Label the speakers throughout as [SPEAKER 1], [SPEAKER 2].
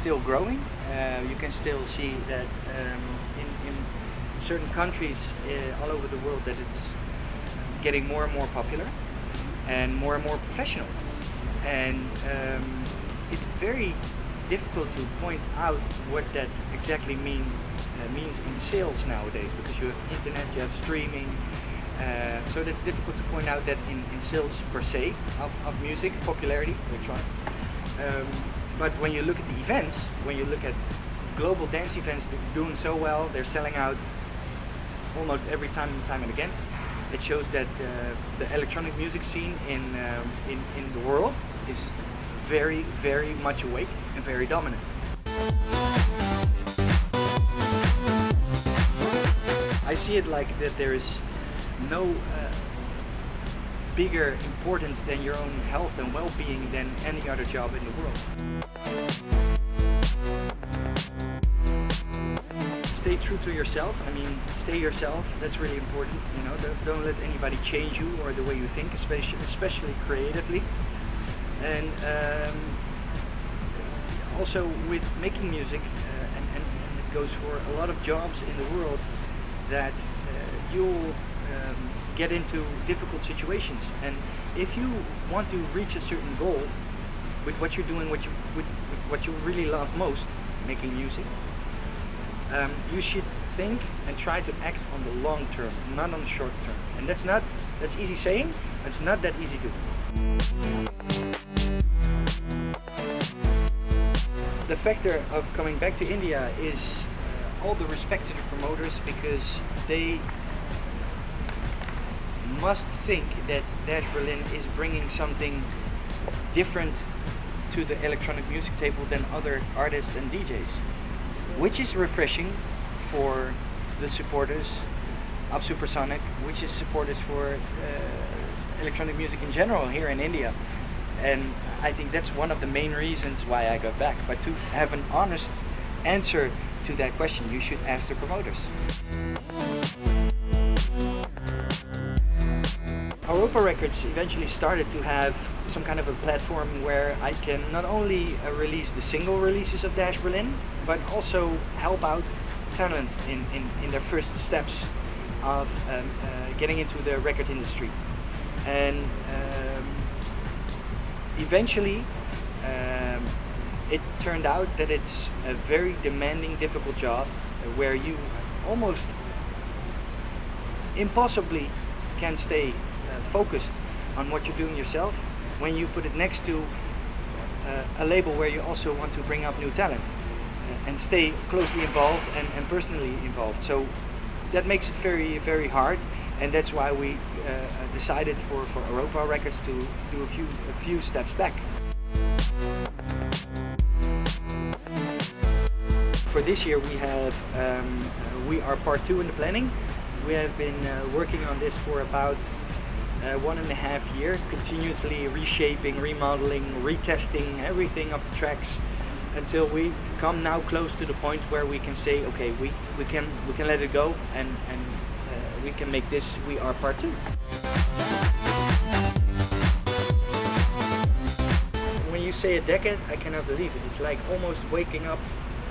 [SPEAKER 1] still growing. You can still see that in certain countries all over the world that it's getting more and more popular and more professional. And it's very difficult to point out what that exactly means in sales nowadays, because you have internet, you have streaming, so that's difficult to point out that in sales per se of music, popularity, electronic. But when you look at the events, when you look at global dance events, they're doing so well, they're selling out almost every time and again. It shows that the electronic music scene in the world is very much awake and very dominant. I see it like that there is no bigger importance than your own health and well-being than any other job in the world. Stay true to yourself. I mean, stay yourself. That's really important. You know, don't let anybody change you or the way you think, especially creatively. And also with making music, and it goes for a lot of jobs in the world, that you'll get into difficult situations. And if you want to reach a certain goal with what you're doing, with what you really love most, making music, you should think and try to act on the long term, not on the short term. And that's easy saying, but it's not that easy doing. The factor of coming back to India is all the respect to the promoters, because they must think that Dash Berlin is bringing something different to the electronic music table than other artists and DJs, which is refreshing for the supporters of Supersonic, which is supporters for electronic music in general here in India. And I think that's one of the main reasons why I got back. But to have an honest answer to that question, you should ask the promoters. Europa Records eventually started to have some kind of a platform where I can not only release the single releases of Dash Berlin, but also help out talent in their first steps of getting into the record industry. And eventually it turned out that it's a very demanding, difficult job where you almost impossibly can stay focused on what you're doing yourself when you put it next to a label where you also want to bring up new talent and stay closely involved and personally involved. So that makes it very hard, and that's why we decided for Europa Records to do a few steps back. For this year we are part 2 in the planning. We have been working on this for about 1.5 years, continuously reshaping, remodeling, retesting everything of the tracks, until we come now close to the point where we can say, okay, we can let it go, and we can make this We Are Part 2. When you say a decade, I cannot believe it. It's like almost waking up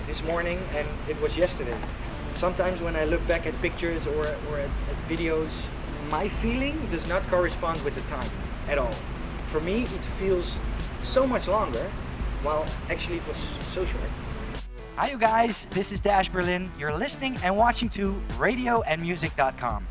[SPEAKER 1] this morning and it was yesterday. Sometimes when I look back at pictures or at videos, my feeling does not correspond with the time at all. For me, it feels so much longer, while actually it was so short. Hi you guys, this is Dash Berlin. You're listening and watching to radioandmusic.com.